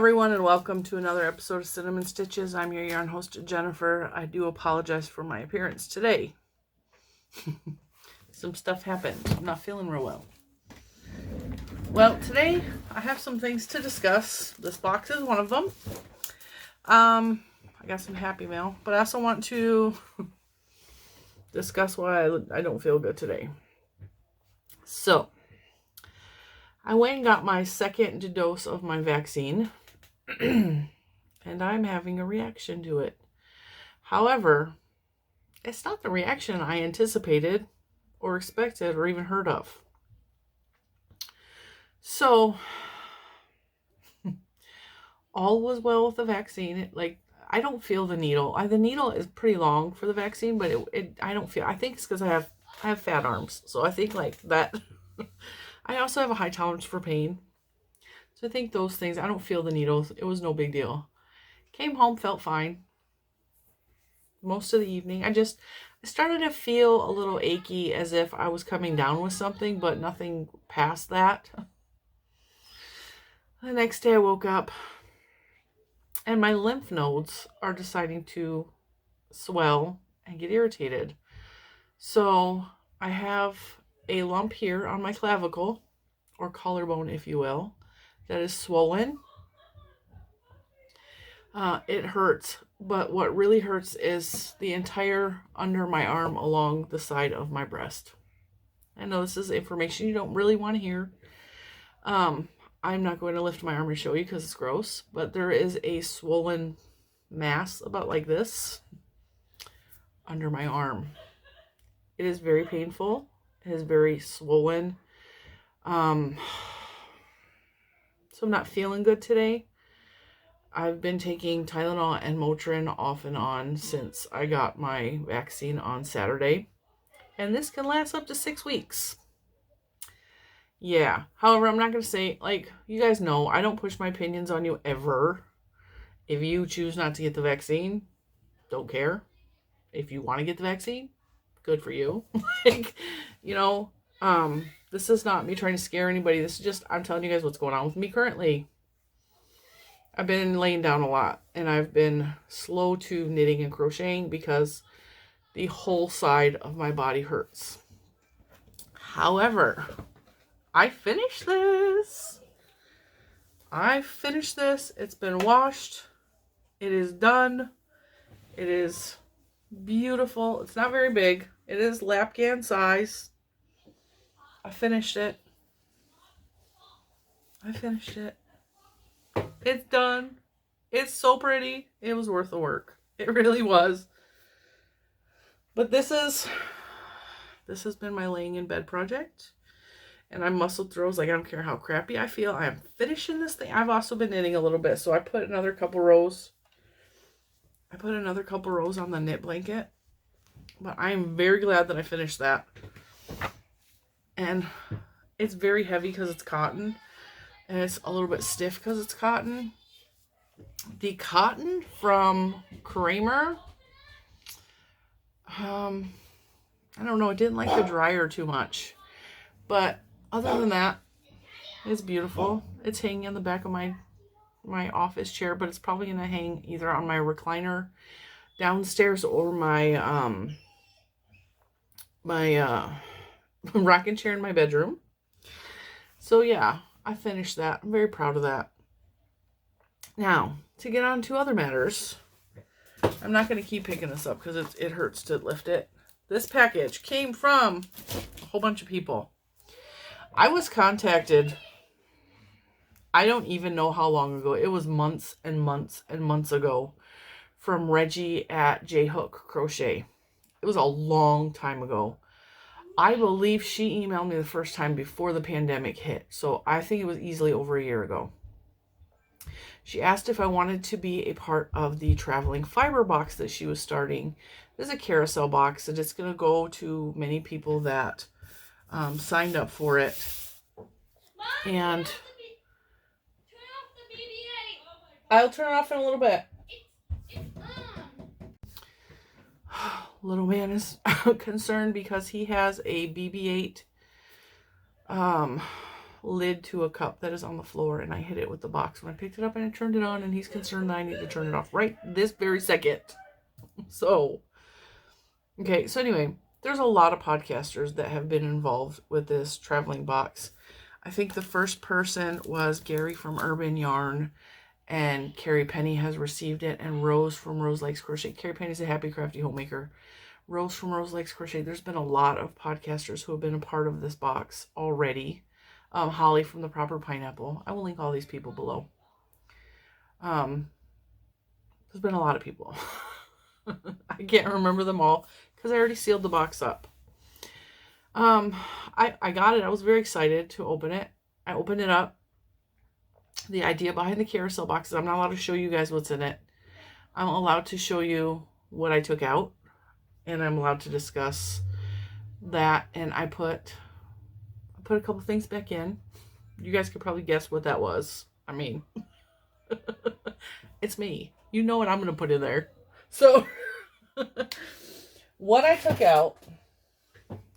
everyone, and welcome to another episode of Cinnamon Stitches. I'm your yarn host, Jennifer. I do apologize for my appearance today. Some stuff happened. I'm not feeling real well. Well, today I have some things to discuss. This box is one of them. I got some happy mail, but I also want to discuss why I don't feel good today. So, I went and got my second dose of my vaccine, and I'm having a reaction to it. However, it's not the reaction I anticipated or expected or even heard of. So, all was well with the vaccine. I don't feel the needle. The needle is pretty long for the vaccine, but I don't feel. I think it's because I have fat arms, so I think like that. I also have a high tolerance for pain. So I think those things, I don't feel the needles. It was no big deal. Came home, felt fine. Most of the evening. I started to feel a little achy as if I was coming down with something, but nothing past that. The next day I woke up and my lymph nodes are deciding to swell and get irritated. So I have a lump here on my clavicle, or collarbone if you will, that is swollen. It hurts, but what really hurts is the entire under my arm along the side of my breast. I know this is information you don't really want to hear. I'm not going to lift my arm and show you because it's gross, but there is a swollen mass about like this under my arm. It is very painful. It is very swollen. So I'm not feeling good today. I've been taking Tylenol and Motrin off and on since I got my vaccine on Saturday. And this can last up to 6 weeks. Yeah. However, I'm not going to say, you guys know, I don't push my opinions on you ever. If you choose not to get the vaccine, don't care. If you want to get the vaccine, good for you. This is not me trying to scare anybody. This is just, I'm telling you guys what's going on with me currently. I've been laying down a lot, and I've been slow to knitting and crocheting because the whole side of my body hurts. However, I finished this. It's been washed. It is done. It is beautiful. It's not very big. It is lapgan size. I finished it. It's done. It's so pretty. It was worth the work. It really was. But this has been my laying in bed project. And I muscled through. I don't care how crappy I feel. I am finishing this thing. I've also been knitting a little bit. So I put another couple rows. On the knit blanket. But I am very glad that I finished that. And it's very heavy because it's cotton. And it's a little bit stiff because it's cotton. The cotton from Kramer, I don't know. I didn't like the dryer too much. But other than that, it's beautiful. It's hanging on the back of my office chair, but it's probably going to hang either on my recliner downstairs or my rocking chair in my bedroom. So yeah, I finished that. I'm very proud of that. Now, to get on to other matters, I'm not going to keep picking this up because it hurts to lift it. This package came from a whole bunch of people. I was contacted, I don't even know how long ago. It was months and months and months ago, from Reggie at J Hook Crochet. It was a long time ago. I believe she emailed me the first time before the pandemic hit. So I think it was easily over a year ago. She asked if I wanted to be a part of the traveling fiber box that she was starting. There's a carousel box, and it's going to go to many people that signed up for it. Mom, and turn off the BB-8. I'll turn it off in a little bit. It's on. Little man is concerned because he has a BB-8 lid to a cup that is on the floor, and I hit it with the box when I picked it up, and I turned it on, and he's concerned that I need to turn it off right this very second. So, okay, so anyway, there's a lot of podcasters that have been involved with this traveling box. I think the first person was Gary from Urban Yarn, and Carrie Penny has received it, and Rose from Rose Likes Crochet. Carrie Penny's a happy, crafty homemaker. Rose from Rose Likes Crochet. There's been a lot of podcasters who have been a part of this box already. Holly from The Proper Pineapple. I will link all these people below. There's been a lot of people. I can't remember them all because I already sealed the box up. I got it. I was very excited to open it. I opened it up. The idea behind the carousel box is I'm not allowed to show you guys what's in it. I'm allowed to show you what I took out, and I'm allowed to discuss that. And I put a couple things back in. You guys could probably guess what that was. I mean, it's me. You know what I'm going to put in there. So, what I took out,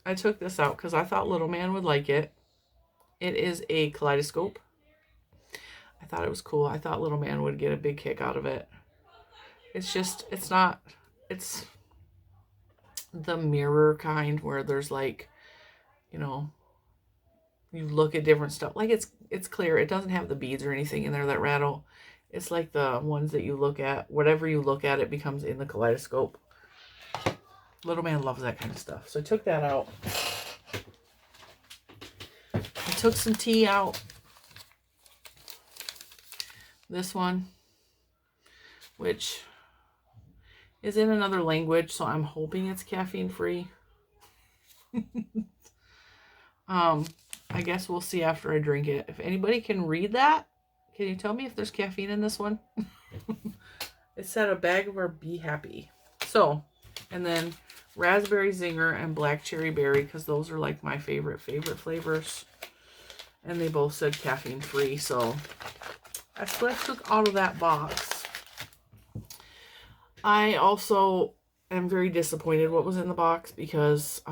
I took this out because I thought Little Man would like it. It is a Kaleidoscope. I thought it was cool. I thought Little Man would get a big kick out of it. It's the mirror kind where there's like, you know, you look at different stuff. Like it's clear. It doesn't have the beads or anything in there that rattle. It's like the ones that you look at. Whatever you look at, it becomes in the Kaleidoscope. Little Man loves that kind of stuff. So I took that out. I took some tea out. This one, which is in another language, so I'm hoping it's caffeine free. I guess we'll see after I drink it. If anybody can read that, can you tell me if there's caffeine in this one? It said a bag of our Be Happy. So, and then raspberry zinger and black cherry berry, because those are like my favorite flavors. And they both said caffeine free, so that's what I took out of that box. I also am very disappointed what was in the box because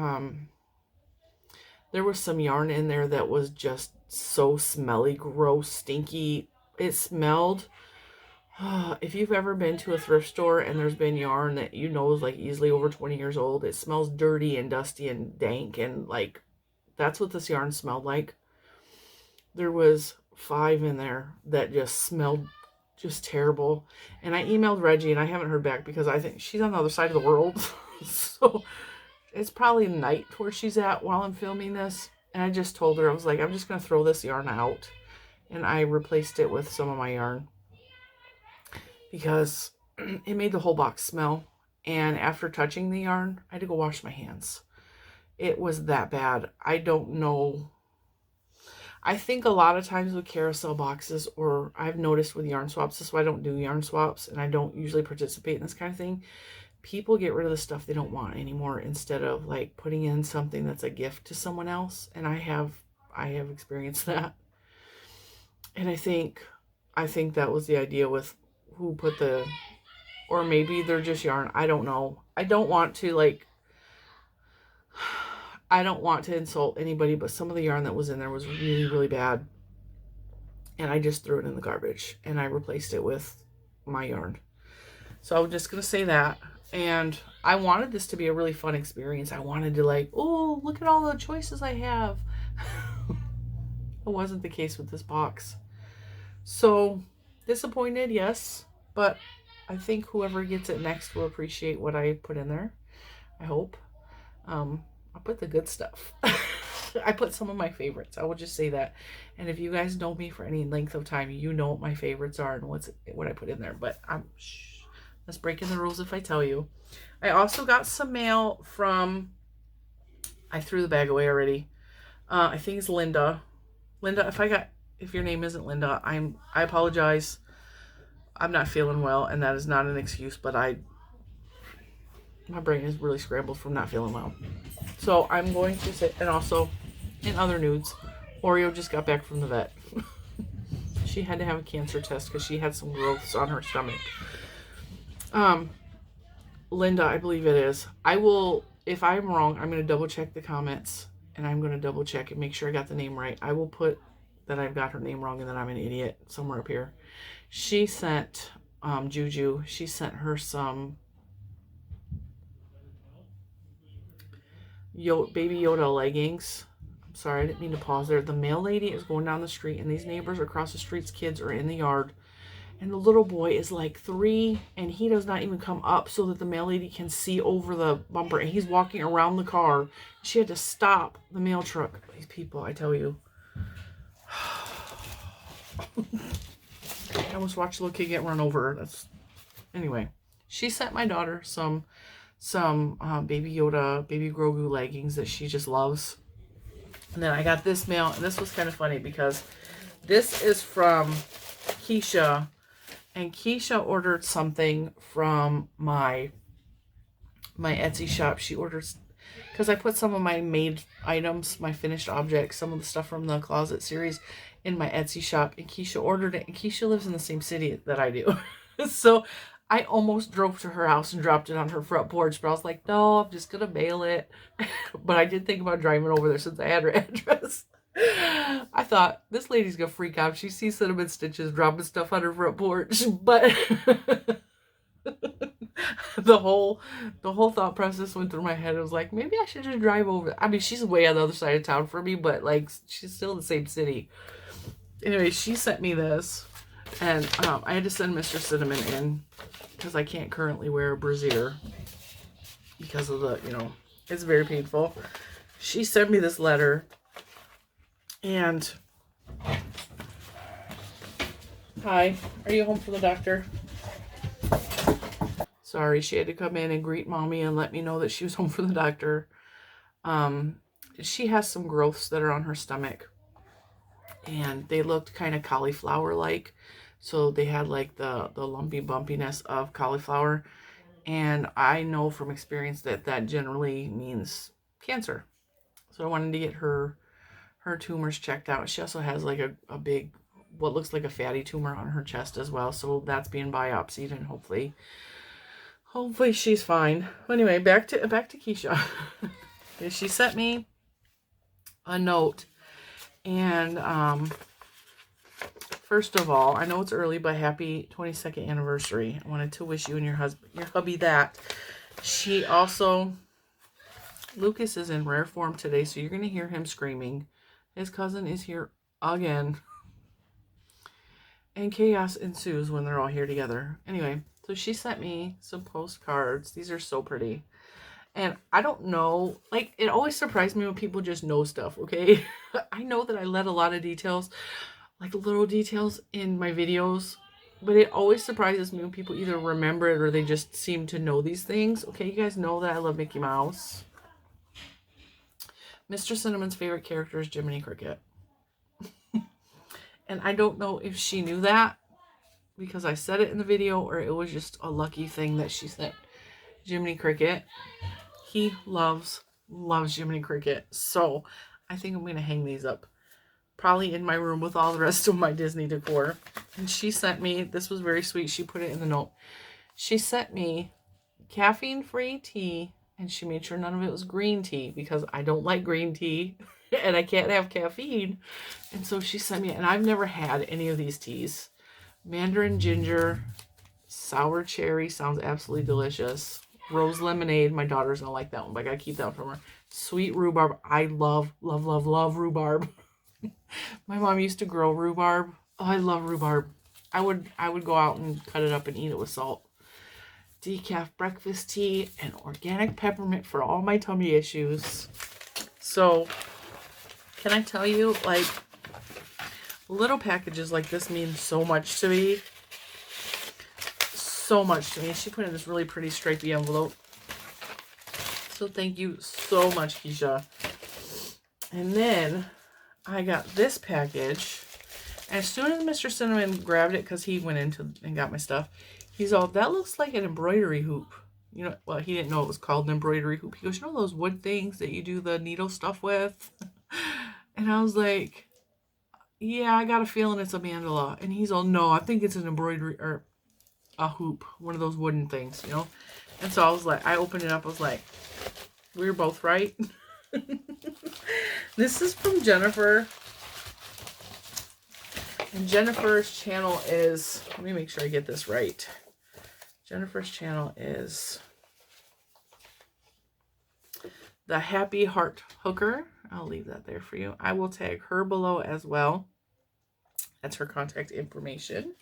there was some yarn in there that was just so smelly, gross, stinky. It smelled, if you've ever been to a thrift store and there's been yarn that you know is like easily over 20 years old, it smells dirty and dusty and dank, and like that's what this yarn smelled like. There was 5 in there that just smelled just terrible. And I emailed Reggie and I haven't heard back because I think she's on the other side of the world. So it's probably night where she's at while I'm filming this. And I just told her, I was like, I'm just going to throw this yarn out. And I replaced it with some of my yarn because it made the whole box smell. And after touching the yarn, I had to go wash my hands. It was that bad. I don't know. I think a lot of times with carousel boxes, or I've noticed with yarn swaps, this is why I don't do yarn swaps and I don't usually participate in this kind of thing. People get rid of the stuff they don't want anymore instead of like putting in something that's a gift to someone else. And I have experienced that. And I think that was the idea with who put the, or maybe they're just yarn. I don't know. I don't want to insult anybody, but some of the yarn that was in there was really, really bad. And I just threw it in the garbage and I replaced it with my yarn. So I'm just going to say that. And I wanted this to be a really fun experience. I wanted to like, oh, look at all the choices I have. It wasn't the case with this box. So disappointed, yes. But I think whoever gets it next will appreciate what I put in there. I hope. I put the good stuff. I put some of my favorites. I will just say that. And if you guys know me for any length of time, you know what my favorites are and what I put in there. But let's break in the rules if I tell you. I also got some mail from, I threw the bag away already. I think it's Linda. Linda, if your name isn't Linda, I apologize. I'm not feeling well, and that is not an excuse, but my brain is really scrambled from not feeling well. So I'm going to say, and also in other news, Oreo just got back from the vet. She had to have a cancer test because she had some growths on her stomach. Linda, I believe it is. I will, if I'm wrong, I'm going to double check the comments and I'm going to double check and make sure I got the name right. I will put that I've got her name wrong and that I'm an idiot somewhere up here. She sent Juju, she sent her some Baby Yoda leggings. I'm sorry, I didn't mean to pause there. The mail lady is going down the street, and these neighbors across the street's kids are in the yard. And the little boy is like 3, and he does not even come up so that the mail lady can see over the bumper. And he's walking around the car. She had to stop the mail truck. These people, I tell you. I almost watched a little kid get run over. Anyway. She sent my daughter some Baby Yoda, Baby Grogu leggings that she just loves. And then I got this mail, and this was kind of funny because this is from Kiesha. And Kiesha ordered something from my Etsy shop. She orders, because I put some of my made items, my finished objects, some of the stuff from the closet series in my Etsy shop. And Kiesha ordered it. And Kiesha lives in the same city that I do. So I almost drove to her house and dropped it on her front porch. But I was like, no, I'm just going to mail it. But I did think about driving over there since I had her address. I thought, this lady's gonna freak out. She sees Cinnamon Stitches dropping stuff on her front porch. But the whole thought process went through my head. It was like, maybe I should just drive over. I mean, she's way on the other side of town for me, but like, she's still in the same city. Anyway, she sent me this, and I had to send Mr. Cinnamon in because I can't currently wear a brassiere because of the, it's very painful. She sent me this letter. And, hi, are you home from the doctor? Sorry, she had to come in and greet mommy and let me know that she was home from the doctor. She has some growths that are on her stomach. And they looked kind of cauliflower-like. So they had like the lumpy bumpiness of cauliflower. And I know from experience that generally means cancer. So I wanted to get her tumors checked out. She also has like a big, what looks like a fatty tumor on her chest as well. So that's being biopsied, and hopefully she's fine. Anyway, back to Kiesha. She sent me a note, and first of all, I know it's early, but happy 22nd anniversary. I wanted to wish you and your hubby that. She also, Lucas is in rare form today, so you're going to hear him screaming. His cousin is here again. And chaos ensues when they're all here together. Anyway, so she sent me some postcards. These are so pretty. And I don't know, like, it always surprised me when people just know stuff, okay? I know that I let a lot of details, like little details in my videos, but it always surprises me when people either remember it or they just seem to know these things. Okay, you guys know that I love Mickey Mouse. Mr. Cinnamon's favorite character is Jiminy Cricket. And I don't know if she knew that because I said it in the video, or it was just a lucky thing that she sent Jiminy Cricket. He loves Jiminy Cricket. So I think I'm going to hang these up probably in my room with all the rest of my Disney decor. And she sent me, this was very sweet. She put it in the note. She sent me caffeine-free tea. And she made sure none of it was green tea because I don't like green tea and I can't have caffeine. And so she sent me, and I've never had any of these teas. Mandarin ginger, sour cherry, sounds absolutely delicious. Rose lemonade, my daughter's gonna like that one, but I gotta keep that one from her. Sweet rhubarb, I love rhubarb. My mom used to grow rhubarb. Oh, I love rhubarb. I would go out and cut it up and eat it with salt. Decaf breakfast tea, and organic peppermint for all my tummy issues. So, can I tell you, like, little packages like this mean so much to me. So much to me. She put in this really pretty stripy envelope. So thank you so much, Kiesha. And then I got this package. And as soon as Mr. Cinnamon grabbed it, because he went into and got my stuff, he's all, that looks like an embroidery hoop. You know, well, he didn't know it was called an embroidery hoop. He goes, you know those wood things that you do the needle stuff with? And I was like, yeah, I got a feeling it's a mandala. And he's all, no, I think it's an embroidery, or a hoop. One of those wooden things, you know? And so I was like, I opened it up. I was like, we were both right. This is from Jennifer. And Jennifer's channel is, let me make sure I get this right. Jennifer's channel is The Happy Heart Hooker. I'll leave that there for you. I will tag her below as well. That's her contact information.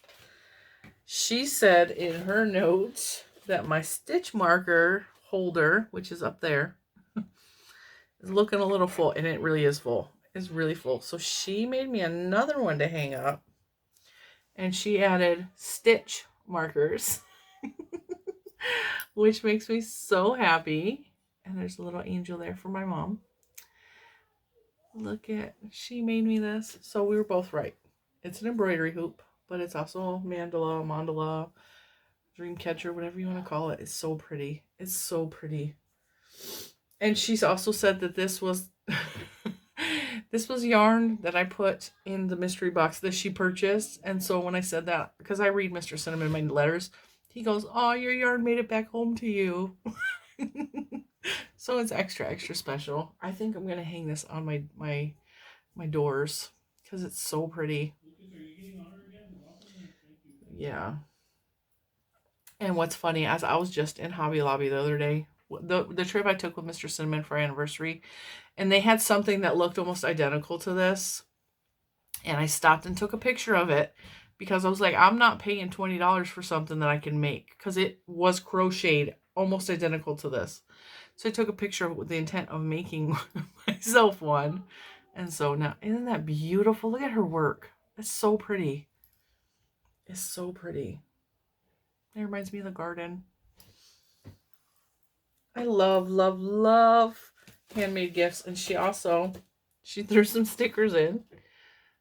She said in her notes that my stitch marker holder, which is up there, is looking a little full, and it really is full. It's really full. So she made me another one to hang up, and she added stitch markers, which makes me so happy. And there's a little angel there for my mom. Look at, she made me this. So we were both right. It's an embroidery hoop, but it's also mandala, dream catcher, whatever you want to call it. It's so pretty. It's so pretty. And she's also said that this was this was yarn that I put in the mystery box that she purchased. And so when I said that, because I read Mr. Cinnamon my letters, he goes, "Oh, your yarn made it back home to you." So it's extra special. I think I'm gonna hang this on my doors because it's so pretty. Yeah. And what's funny, as I was just in Hobby Lobby the other day, the trip I took with Mr. Cinnamon for our anniversary, and they had something that looked almost identical to this, and I stopped and took a picture of it because I was like, I'm not paying $20 for something that I can make, because it was crocheted almost identical to this. So I took a picture with the intent of making myself one. And so now, isn't that beautiful? Look at her work. It's so pretty. It's so pretty. It reminds me of the garden. I love, love, love handmade gifts. And she threw some stickers in.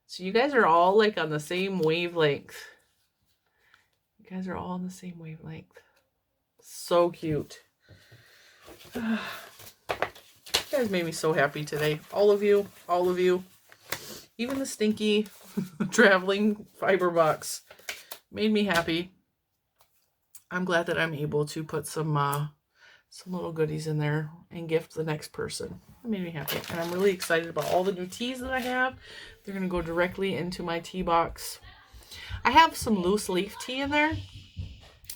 So you guys are all like on the same wavelength. You guys are all on the same wavelength. So cute. You guys made me so happy today. All of you. Even the stinky traveling fiber box made me happy. I'm glad that I'm able to put some little goodies in there and gift the next person. It made me happy. And I'm really excited about all the new teas that I have. They're going to go directly into my tea box. I have some loose leaf tea in there.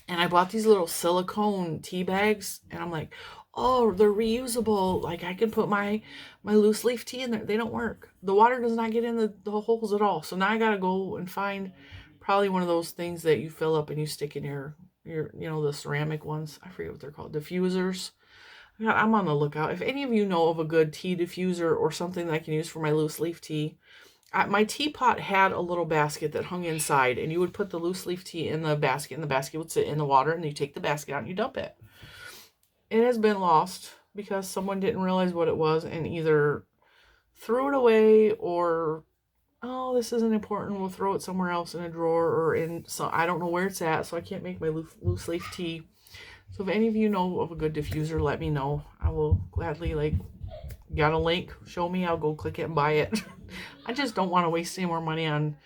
And I bought these little silicone tea bags. And I'm like, oh, they're reusable. Like, I can put my loose leaf tea in there. They don't work. The water does not get in the holes at all. So now I got to go and find probably one of those things that you fill up and you stick in your the ceramic ones. I forget what they're called. Diffusers. I'm on the lookout. If any of you know of a good tea diffuser or something that I can use for my loose leaf tea. My teapot had a little basket that hung inside, and you would put the loose leaf tea in the basket, and the basket would sit in the water, and you take the basket out and you dump it. It has been lost because someone didn't realize what it was and either threw it away or, oh, this isn't important, we'll throw it somewhere else in a drawer or in, so I don't know where it's at, so I can't make my loose leaf tea. So if any of you know of a good diffuser, let me know. I will gladly, got a link, show me, I'll go click it and buy it. I just don't want to waste any more money on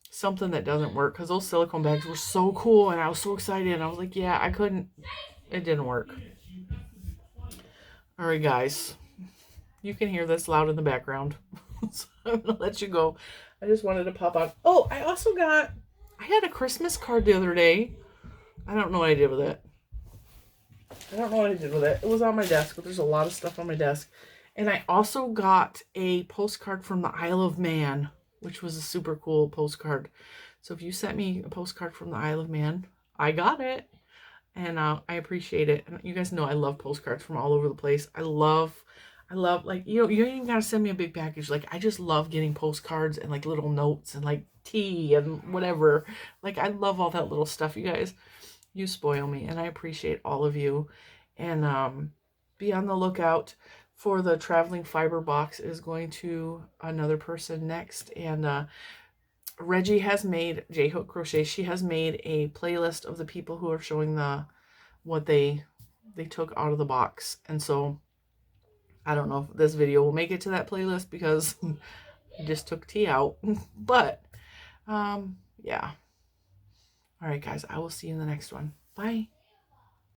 something that doesn't work, because those silicone bags were so cool and I was so excited, and I was like, yeah, I couldn't, it didn't work. All right, guys, you can hear this loud in the background. So I'm gonna let you go. I just wanted to pop out. Oh, I had a Christmas card the other day. I don't know what I did with it. It was on my desk, but there's a lot of stuff on my desk. And I also got a postcard from the Isle of Man, which was a super cool postcard. So if you sent me a postcard from the Isle of Man, I got it. And I appreciate it. And you guys know I love postcards from all over the place. I love, like, you don't even gotta send me a big package. Like, I just love getting postcards and, like, little notes and, like, tea and whatever. Like, I love all that little stuff, you guys. You spoil me, and I appreciate all of you. And be on the lookout for the traveling fiber box. Is going to another person next. And Reggie has made, J Hook Crochet, she has made a playlist of the people who are showing what they took out of the box. And so I don't know if this video will make it to that playlist because I just took tea out. But yeah. All right, guys, I will see you in the next one. Bye.